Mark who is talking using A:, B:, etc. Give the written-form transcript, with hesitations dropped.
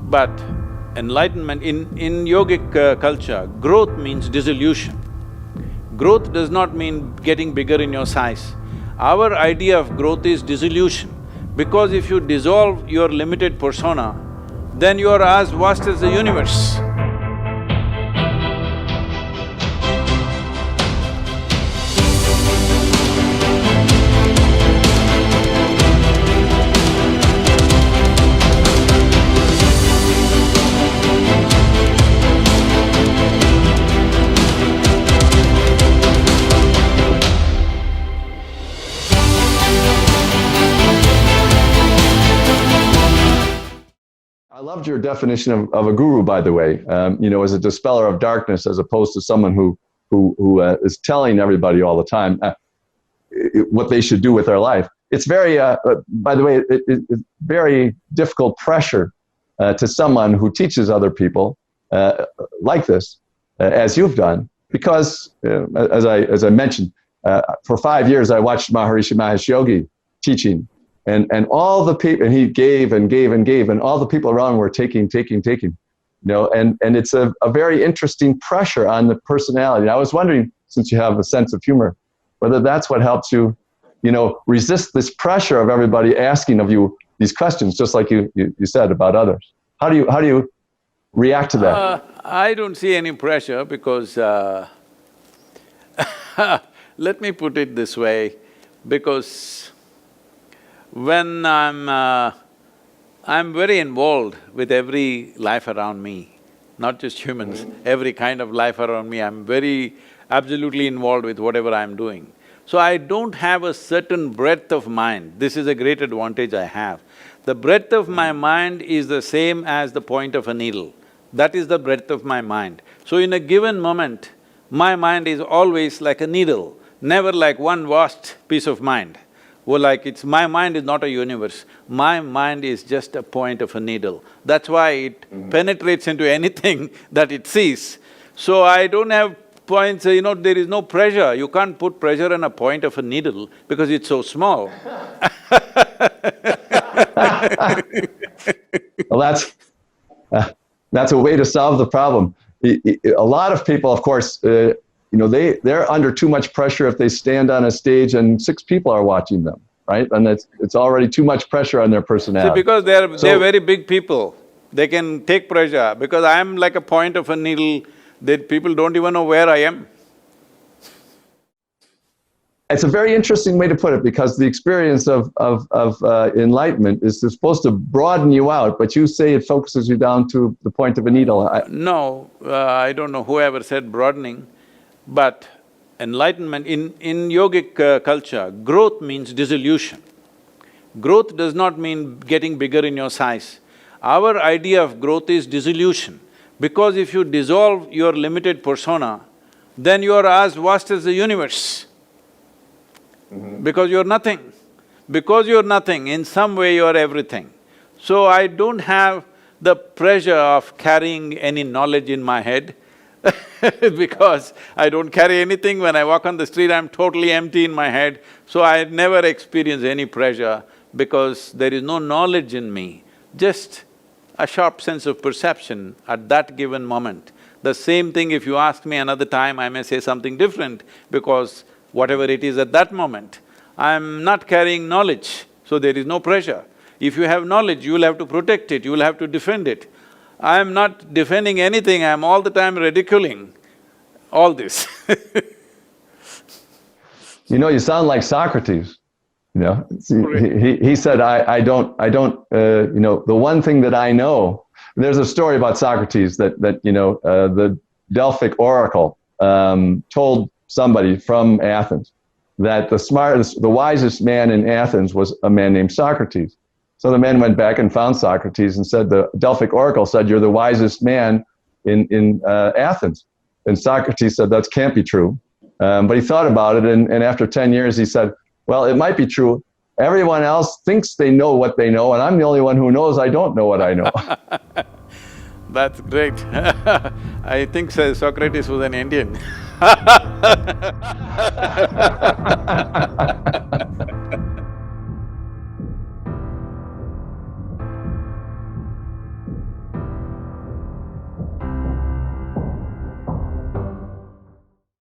A: But enlightenment, in yogic culture, growth means dissolution. Growth does not mean getting bigger in your size. Our idea of growth is dissolution, because if you dissolve your limited persona, then you are as vast as the universe.
B: I loved your definition of a guru, by the way, as a dispeller of darkness, as opposed to someone who is telling everybody all the time what they should do with their life. It's very, by the way, it's very difficult pressure to someone who teaches other people like this, as you've done, because as I mentioned, for 5 years I watched Maharishi Mahesh Yogi teaching. And all the people, and he gave and gave and gave, and all the people around were taking, and it's a very interesting pressure on the personality. I was wondering, since you have a sense of humor, whether that's what helps you, resist this pressure of everybody asking of you these questions, just like you said about others. How do you react to that?
A: I don't see any pressure because let me put it this way, because when I'm very involved with every life around me, not just humans, every kind of life around me, I'm very absolutely involved with whatever I'm doing. So I don't have a certain breadth of mind. This is a great advantage I have. The breadth of my mind is the same as the point of a needle. That is the breadth of my mind. So in a given moment, my mind is always like a needle, never like one vast piece of mind. Well, my mind is not a universe, my mind is just a point of a needle. That's why it penetrates into anything that it sees. So I don't have points, there is no pressure. You can't put pressure on a point of a needle because it's so small.
B: Well, that's a way to solve the problem. A lot of people, of course, they're under too much pressure if they stand on a stage and 6 people are watching them, right? And it's already too much pressure on their personality.
A: See, because they're very big people, they can take pressure. Because I'm like a point of a needle, that people don't even know where I am.
B: It's a very interesting way to put it, because the experience of enlightenment is supposed to broaden you out, but you say it focuses you down to the point of a needle.
A: No, I don't know whoever said broadening. But enlightenment, in yogic culture, growth means dissolution. Growth does not mean getting bigger in your size. Our idea of growth is dissolution, because if you dissolve your limited persona, then you are as vast as the universe. Because you're nothing. Because you're nothing, in some way you're everything. So I don't have the pressure of carrying any knowledge in my head because I don't carry anything. When I walk on the street, I'm totally empty in my head. So I never experience any pressure because there is no knowledge in me, just a sharp sense of perception at that given moment. The same thing, if you ask me another time, I may say something different because whatever it is at that moment, I'm not carrying knowledge, so there is no pressure. If you have knowledge, you will have to protect it, you will have to defend it. I am not defending anything, I am all the time ridiculing all this.
B: You sound like Socrates, He said, the one thing that I know… There's a story about Socrates that the Delphic oracle told somebody from Athens that the wisest man in Athens was a man named Socrates. So the man went back and found Socrates and said, the Delphic oracle said, you're the wisest man in Athens. And Socrates said, that can't be true. But he thought about it, and after 10 years he said, well, it might be true. Everyone else thinks they know what they know, and I'm the only one who knows I don't know what I know.
A: That's great. I think Socrates was an Indian.